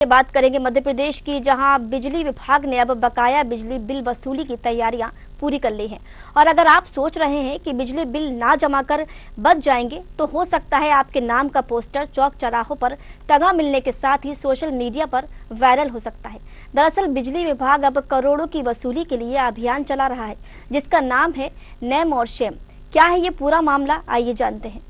बात करेंगे मध्य प्रदेश की, जहां बिजली विभाग ने अब बकाया बिजली बिल वसूली की तैयारियां पूरी कर ली हैं। और अगर आप सोच रहे हैं कि बिजली बिल ना जमा कर बच जाएंगे, तो हो सकता है आपके नाम का पोस्टर चौक चौराहों पर टंगा मिलने के साथ ही सोशल मीडिया पर वायरल हो सकता है। दरअसल बिजली विभाग अब करोड़ों की वसूली के लिए अभियान चला रहा है, जिसका नाम है नेम और शेम। क्या है ये पूरा मामला, आइए जानते हैं।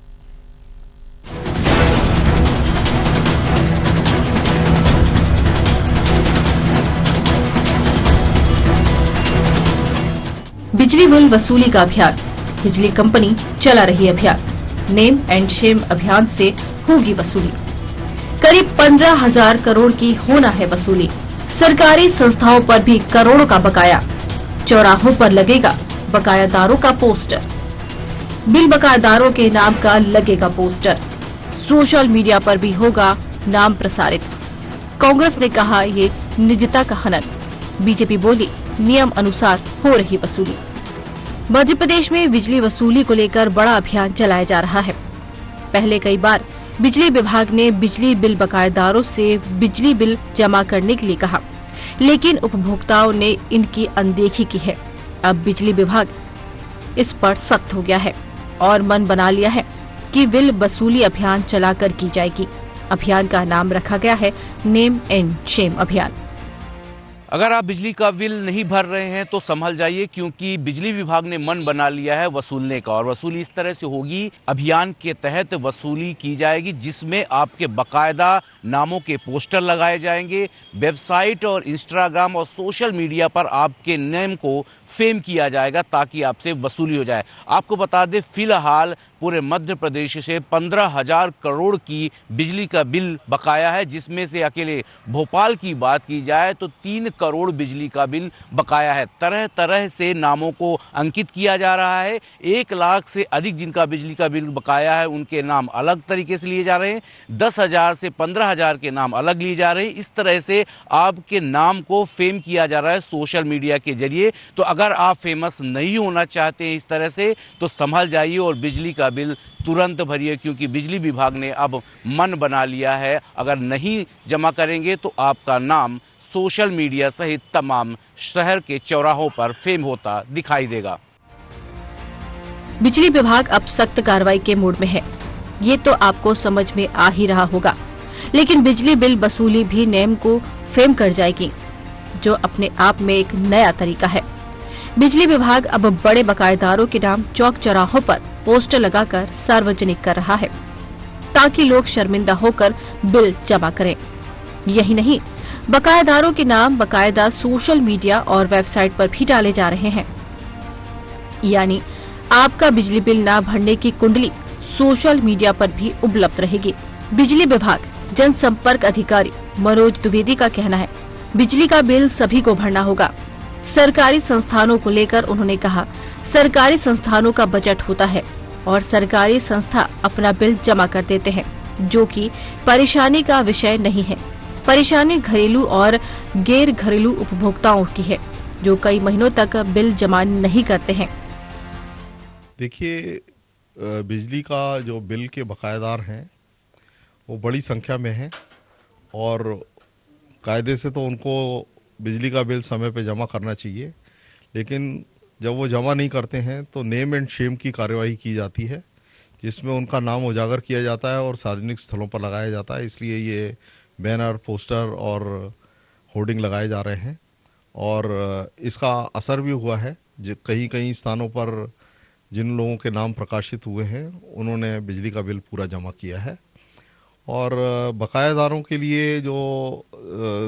बिजली बिल वसूली का अभियान, बिजली कंपनी चला रही अभियान। नेम एंड शेम अभियान से होगी वसूली। करीब 15,000 करोड़ की होना है वसूली। सरकारी संस्थाओं पर भी करोड़ों का बकाया। चौराहों पर लगेगा बकायादारों का पोस्टर। बिल बकायादारों के नाम का लगेगा पोस्टर। सोशल मीडिया पर भी होगा नाम प्रसारित। कांग्रेस ने कहा ये निजता का हनन। बीजेपी बोली नियम अनुसार हो रही वसूली। मध्य प्रदेश में बिजली वसूली को लेकर बड़ा अभियान चलाया जा रहा है। पहले कई बार बिजली विभाग ने बिजली बिल बकायेदारों से बिजली बिल जमा करने के लिए कहा, लेकिन उपभोक्ताओं ने इनकी अनदेखी की है। अब बिजली विभाग इस पर सख्त हो गया है और मन बना लिया है कि बिल वसूली अभियान चलाकर की जाएगी। अभियान का नाम रखा गया है नेम एंड शेम अभियान। अगर आप बिजली का बिल नहीं भर रहे हैं तो संभल जाइए, क्योंकि बिजली विभाग ने मन बना लिया है वसूलने का। और वसूली इस तरह से होगी, अभियान के तहत वसूली की जाएगी, जिसमें आपके बाकायदा नामों के पोस्टर लगाए जाएंगे। वेबसाइट और इंस्टाग्राम और सोशल मीडिया पर आपके नेम को फेम किया जाएगा ताकि आपसे वसूली हो जाए। आपको बता दें, फिलहाल पूरे मध्य प्रदेश से 15,000 करोड़ की बिजली का बिल बकाया है, जिसमें से अकेले भोपाल की बात की जाए तो 3 करोड़ बिजली का बिल बकाया है। तरह तरह से नामों को अंकित किया जा रहा है। 1 लाख से अधिक जिनका बिजली का बिल बकाया है, उनके नाम अलग तरीके से लिए जा रहे हैं। 10,000 से 15,000 के नाम अलग लिए जा रहे हैं। इस तरह से आपके नाम को फेम किया जा रहा है सोशल मीडिया के जरिए। तो अगर आप फेमस नहीं होना चाहते हैं इस तरह से, तो संभल जाइए और बिजली का बिल तुरंत भरिए, क्योंकि बिजली विभाग ने अब मन बना लिया है। अगर नहीं जमा करेंगे तो आपका नाम सोशल मीडिया सहित तमाम शहर के चौराहों पर फेम होता दिखाई देगा। बिजली विभाग अब सख्त कार्रवाई के मूड में है, ये तो आपको समझ में आ ही रहा होगा। लेकिन बिजली बिल वसूली भी नेम को फेम कर जाएगी, जो अपने आप में एक नया तरीका है। बिजली विभाग अब बड़े बकायेदारों के नाम चौक चौराहों पर पोस्टर लगाकर सार्वजनिक कर रहा है, ताकि लोग शर्मिंदा होकर बिल जमा करें। यही नहीं, बकायेदारों के नाम बकायदा सोशल मीडिया और वेबसाइट पर भी डाले जा रहे हैं। यानी आपका बिजली बिल ना भरने की कुंडली सोशल मीडिया पर भी उपलब्ध रहेगी। बिजली विभाग जनसंपर्क अधिकारी मनोज द्विवेदी का कहना है, बिजली का बिल सभी को भरना होगा। सरकारी संस्थानों को लेकर उन्होंने कहा, सरकारी संस्थानों का बजट होता है और सरकारी संस्था अपना बिल जमा कर देते हैं, जो कि परेशानी का विषय नहीं है। परेशानी घरेलू और गैर घरेलू उपभोक्ताओं की है, जो कई महीनों तक बिल जमा नहीं करते हैं। देखिए, बिजली का जो बिल के बकायेदार हैं वो बड़ी संख्या में हैं और कायदे से तो उनको बिजली का बिल समय पे जमा करना चाहिए, लेकिन जब वो जमा नहीं करते हैं तो नेम एंड शेम की कार्यवाही की जाती है, जिसमें उनका नाम उजागर किया जाता है और सार्वजनिक स्थलों पर लगाया जाता है। इसलिए ये बैनर, पोस्टर और होर्डिंग लगाए जा रहे हैं और इसका असर भी हुआ है। कहीं कहीं स्थानों पर जिन लोगों के नाम प्रकाशित हुए हैं, उन्होंने बिजली का बिल पूरा जमा किया है। और बकायादारों के लिए जो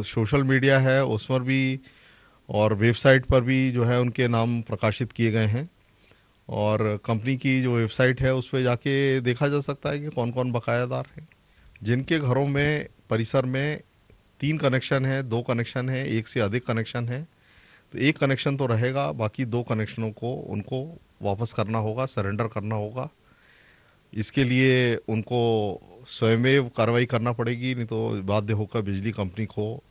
सोशल मीडिया है उस पर भी और वेबसाइट पर भी जो है उनके नाम प्रकाशित किए गए हैं। और कंपनी की जो वेबसाइट है उस पर जाके देखा जा सकता है कि कौन कौन बकायादार हैं। जिनके घरों में परिसर में 3 कनेक्शन है, 2 कनेक्शन है, 1 से अधिक कनेक्शन है, तो 1 कनेक्शन तो रहेगा, बाकी 2 कनेक्शनों को उनको वापस करना होगा, सरेंडर करना होगा। इसके लिए उनको स्वयं कार्रवाई करना पड़ेगी, नहीं तो बाध्य होकर बिजली कंपनी को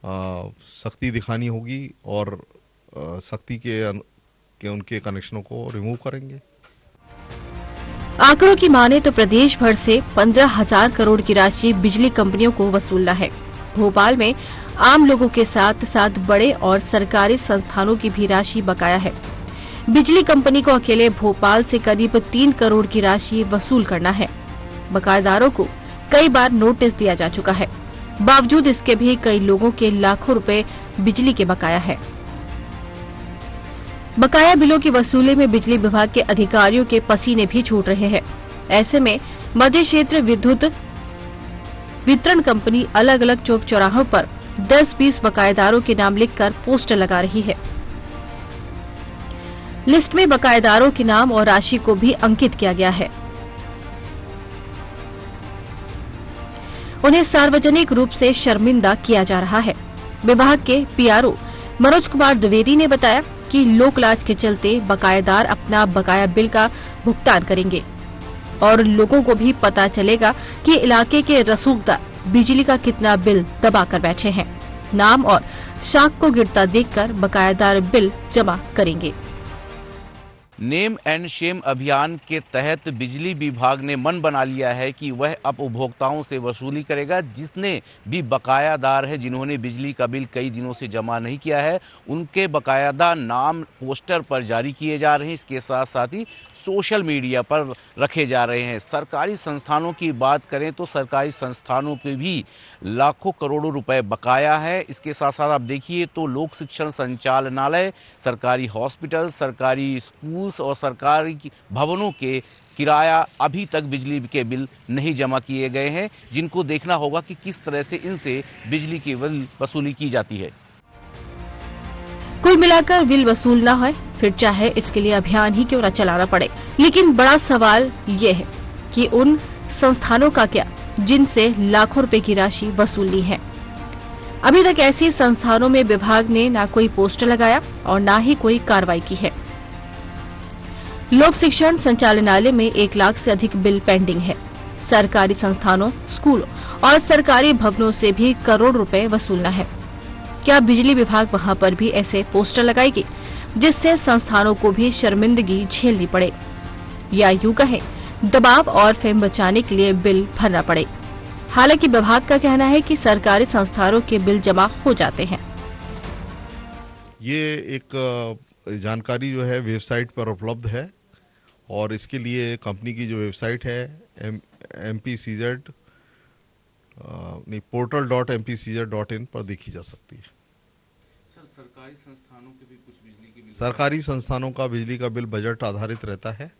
सख्ती दिखानी होगी और सख्ती के उनके कनेक्शनों को रिमूव करेंगे। आंकड़ों की माने तो प्रदेश भर से 15,000 करोड़ की राशि बिजली कंपनियों को वसूलना है। भोपाल में आम लोगों के साथ साथ बड़े और सरकारी संस्थानों की भी राशि बकाया है। बिजली कंपनी को अकेले भोपाल से करीब 3 करोड़ की राशि वसूल करना है। बकायेदारों को कई बार नोटिस दिया जा चुका है, बावजूद इसके भी कई लोगों के लाखों रुपए बिजली के बकाया है। बकाया बिलों की वसूली में बिजली विभाग के अधिकारियों के पसीने भी छूट रहे हैं। ऐसे में मध्य क्षेत्र विद्युत वितरण कंपनी अलग अलग चौक चौराहों पर 10-20 बकायेदारों के नाम लिखकर पोस्टर लगा रही है। लिस्ट में बकायेदारों के नाम और राशि को भी अंकित किया गया है। उन्हें सार्वजनिक रूप से शर्मिंदा किया जा रहा है। विभाग के पीआरओ मनोज कुमार द्विवेदी ने बताया कि लोक लाज के चलते बकायेदार अपना बकाया बिल का भुगतान करेंगे और लोगों को भी पता चलेगा कि इलाके के रसूखदार बिजली का कितना बिल दबा कर बैठे हैं। नाम और शाख को गिरता देखकर बकायेदार बिल जमा करेंगे। नेम एंड शेम अभियान के तहत बिजली विभाग ने मन बना लिया है कि वह अब उपभोक्ताओं से वसूली करेगा। जितने भी बकायादार है, जिन्होंने बिजली का बिल कई दिनों से जमा नहीं किया है, उनके बकायदा नाम पोस्टर पर जारी किए जा रहे हैं। इसके साथ साथ ही सोशल मीडिया पर रखे जा रहे हैं। सरकारी संस्थानों की बात करें तो सरकारी संस्थानों पे भी लाखों करोड़ों रुपए बकाया है। इसके साथ साथ आप देखिए तो लोक शिक्षण संचालनालय, सरकारी हॉस्पिटल, सरकारी स्कूल्स और सरकारी भवनों के किराया अभी तक बिजली के बिल नहीं जमा किए गए हैं, जिनको देखना होगा कि किस तरह से इनसे बिजली की बिल वसूली की जाती है। कुल मिलाकर बिल वसूल न हो, फिर चाहे इसके लिए अभियान ही क्यों न चलाना पड़े। लेकिन बड़ा सवाल ये है कि उन संस्थानों का क्या जिनसे लाखों रुपए की राशि वसूली है। अभी तक ऐसे संस्थानों में विभाग ने न कोई पोस्टर लगाया और न ही कोई कार्रवाई की है। लोक शिक्षण संचालनालय में 1 लाख से अधिक बिल पेंडिंग है। सरकारी संस्थानों, स्कूलों और सरकारी भवनों से भी करोड़ रुपए वसूलना है। क्या बिजली विभाग वहां पर भी ऐसे पोस्टर लगाएगी जिससे संस्थानों को भी शर्मिंदगी झेलनी पड़े, या यूं कहें दबाव और फेम बचाने के लिए बिल भरना पड़े? हालांकि विभाग का कहना है कि सरकारी संस्थानों के बिल जमा हो जाते हैं। ये एक जानकारी जो है वेबसाइट पर उपलब्ध है और इसके लिए कंपनी की जो वेबसाइट है MPCZ portal.mpcz.in पर देखी जा सकती है। सर, सरकारी संस्थानों के भी कुछ बिजली के बिल, सरकारी संस्थानों का बिजली का बिल बजट आधारित रहता है।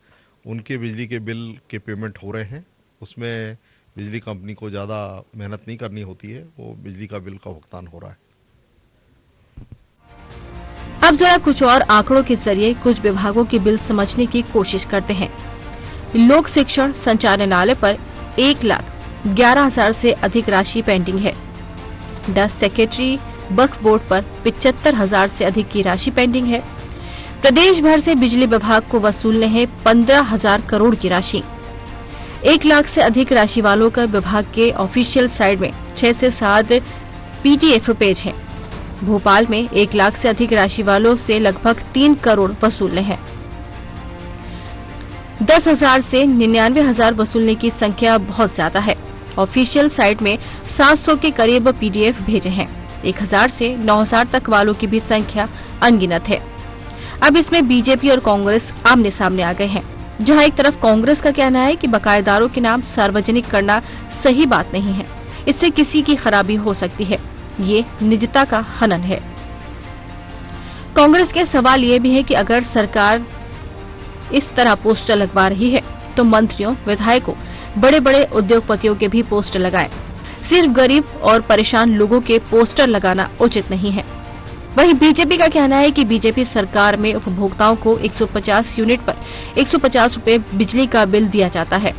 उनके बिजली के बिल के पेमेंट हो रहे हैं, उसमें बिजली कंपनी को ज़्यादा मेहनत नहीं करनी होती है, वो बिजली का बिल का भुगतान हो रहा है। अब जरा कुछ और आंकड़ों के जरिए कुछ विभागों के बिल समझने की कोशिश करते हैं। लोक शिक्षण संचालनालय पर 1,11,000 से अधिक राशि पेंडिंग है। 10 सेक्रेटरी वक्फ बोर्ड पर 75,000 से अधिक की राशि पेंडिंग है। प्रदेश भर से बिजली विभाग को वसूलने हैं 15,000 करोड़ की राशि। 1 लाख से अधिक राशि वालों का विभाग के ऑफिशियल साइट में 6 से 7 PDF पेज हैं। भोपाल में 1 लाख से अधिक राशि वालों से लगभग 3 करोड़ वसूलने हैं। 10,000 से 99,000 वसूलने की संख्या बहुत ज्यादा है। ऑफिशियल साइट में 700 के करीब PDF भेजे हैं। 1,000 से 9,000 तक वालों की भी संख्या अनगिनत है। अब इसमें बीजेपी और कांग्रेस आमने सामने आ गए हैं, जहां एक तरफ कांग्रेस का कहना है कि बकायेदारों के नाम सार्वजनिक करना सही बात नहीं है, इससे किसी की खराबी हो सकती है, ये निजता का हनन है। कांग्रेस के सवाल ये भी है कि अगर सरकार इस तरह पोस्टर लगवा रही है तो मंत्रियों, विधायकों, बड़े बड़े उद्योगपतियों के भी पोस्टर लगाएं। सिर्फ गरीब और परेशान लोगों के पोस्टर लगाना उचित नहीं है। वहीं बीजेपी का कहना है कि बीजेपी सरकार में उपभोक्ताओं को 150 यूनिट पर 150 रुपए बिजली का बिल दिया जाता है।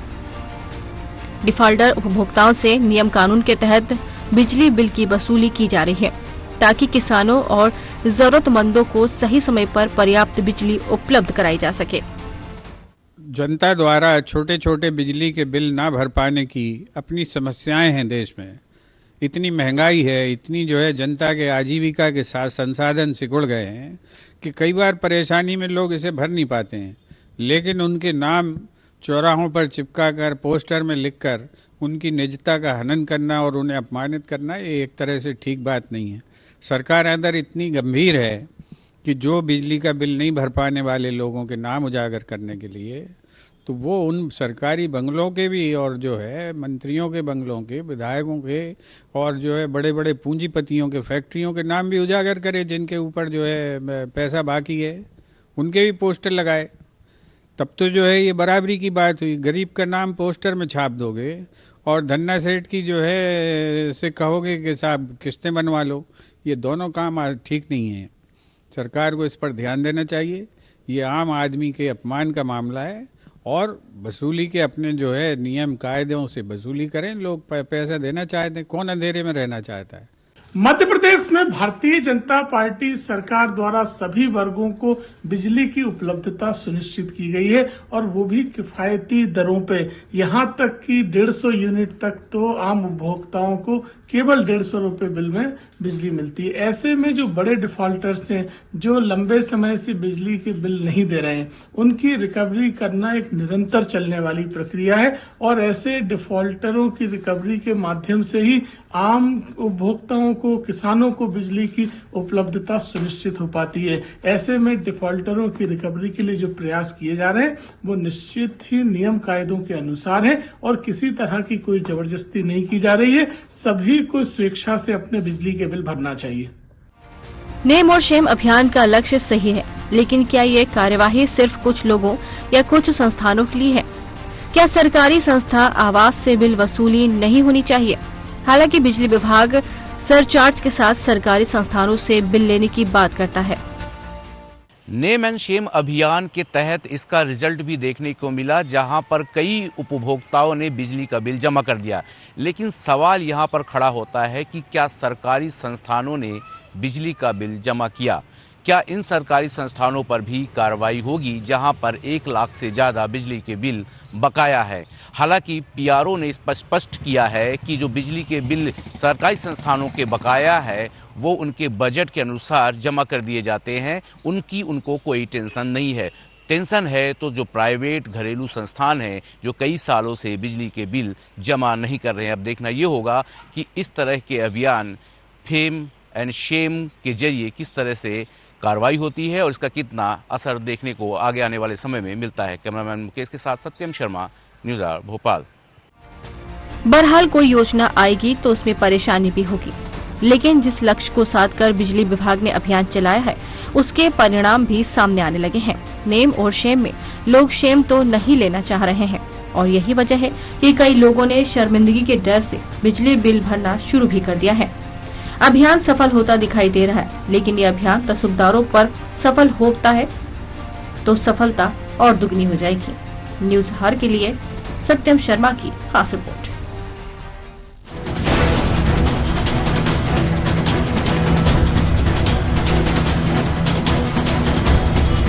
डिफॉल्टर उपभोक्ताओं से नियम कानून के तहत बिजली बिल की वसूली की जा रही है, ताकि किसानों और जरूरतमंदों को सही समय पर पर्याप्त बिजली उपलब्ध कराई जा सके। जनता द्वारा छोटे छोटे बिजली के बिल ना भर पाने की अपनी समस्याएं हैं। देश में इतनी महंगाई है, इतनी जो है जनता के आजीविका के साथ संसाधन सिकुड़ गए हैं कि कई बार परेशानी में लोग इसे भर नहीं पाते हैं, लेकिन उनके नाम चौराहों पर चिपका कर, पोस्टर में लिखकर उनकी निजता का हनन करना और उन्हें अपमानित करना, ये एक तरह से ठीक बात नहीं है। सरकार अंदर इतनी गंभीर है कि जो बिजली का बिल नहीं भर पाने वाले लोगों के नाम उजागर करने के लिए तो वो उन सरकारी बंगलों के भी और जो है मंत्रियों के बंगलों के, विधायकों के और जो है बड़े बड़े पूंजीपतियों के फैक्ट्रियों के नाम भी उजागर करे जिनके ऊपर जो है पैसा बाकी है, उनके भी पोस्टर लगाए। तब तो जो है ये बराबरी की बात हुई। गरीब का नाम पोस्टर में छाप दोगे और धन्ना सेठ की जो है से कहोगे कि साहब किस्तें बनवा लो, ये दोनों काम ठीक नहीं है। सरकार को इस पर ध्यान देना चाहिए। ये आम आदमी के अपमान का मामला है और वसूली के अपने जो है नियम कायदों से वसूली करें। लोग पैसा देना चाहते हैं, कौन अंधेरे में रहना चाहता है। मध्य प्रदेश में भारतीय जनता पार्टी सरकार द्वारा सभी वर्गों को बिजली की उपलब्धता सुनिश्चित की गई है और वो भी किफायती दरों पे। यहां तक कि 150 यूनिट तक तो आम उपभोक्ताओं को केवल 150 रुपए बिल में बिजली मिलती है। ऐसे में जो बड़े डिफॉल्टर्स हैं, जो लंबे समय से बिजली के बिल नहीं दे रहे हैं, उनकी रिकवरी करना एक निरंतर चलने वाली प्रक्रिया है और ऐसे डिफॉल्टरों की रिकवरी के माध्यम से ही आम उपभोक्ताओं को, किसानों को बिजली की उपलब्धता सुनिश्चित हो पाती है। ऐसे में डिफॉल्टरों की रिकवरी के लिए जो प्रयास किए जा रहे हैं वो निश्चित ही नियम कायदों के अनुसार है और किसी तरह की कोई जबरदस्ती नहीं की जा रही है। सभी को स्वेच्छा से अपने बिजली के बिल भरना चाहिए। नेम और शेम अभियान का लक्ष्य सही है, लेकिन क्या ये कार्यवाही सिर्फ कुछ लोगों या कुछ संस्थानों के लिए है? क्या सरकारी संस्था आवाज से बिल वसूली नहीं होनी चाहिए? हालांकि बिजली विभाग सरचार्ज के साथ सरकारी संस्थानों से बिल लेने की बात करता है। नेम एंड शेम अभियान के तहत इसका रिजल्ट भी देखने को मिला, जहां पर कई उपभोक्ताओं ने बिजली का बिल जमा कर दिया। लेकिन सवाल यहां पर खड़ा होता है कि क्या सरकारी संस्थानों ने बिजली का बिल जमा किया? क्या इन सरकारी संस्थानों पर भी कार्रवाई होगी जहां पर 1 लाख से ज़्यादा बिजली के बिल बकाया है? हालांकि पीआरओ ने स्पष्ट किया है कि जो बिजली के बिल सरकारी संस्थानों के बकाया है वो उनके बजट के अनुसार जमा कर दिए जाते हैं। उनको कोई टेंशन नहीं है। टेंशन है तो जो प्राइवेट घरेलू संस्थान हैं जो कई सालों से बिजली के बिल जमा नहीं कर रहे हैं। अब देखना ये होगा कि इस तरह के अभियान फेम एंड शेम के जरिए किस तरह से कार्रवाई होती है और इसका कितना असर देखने को आगे आने वाले समय में मिलता है। कैमरामैन मुकेश के साथ सत्यम शर्मा, न्यूज़ आवर भोपाल। बहरहाल कोई योजना आएगी तो उसमें परेशानी भी होगी, लेकिन जिस लक्ष्य को साध कर बिजली विभाग ने अभियान चलाया है उसके परिणाम भी सामने आने लगे हैं। नेम और शेम में लोग शेम तो नहीं लेना चाह रहे हैं और यही वजह है कि कई लोगों ने शर्मिंदगी के डर से बिजली बिल भरना शुरू भी कर दिया है। अभियान सफल होता दिखाई दे रहा है, लेकिन ये अभियान रसूखदारों पर सफल होता है तो सफलता और दुगनी हो जाएगी। न्यूज़ हर के लिए सत्यम शर्मा की खास रिपोर्ट।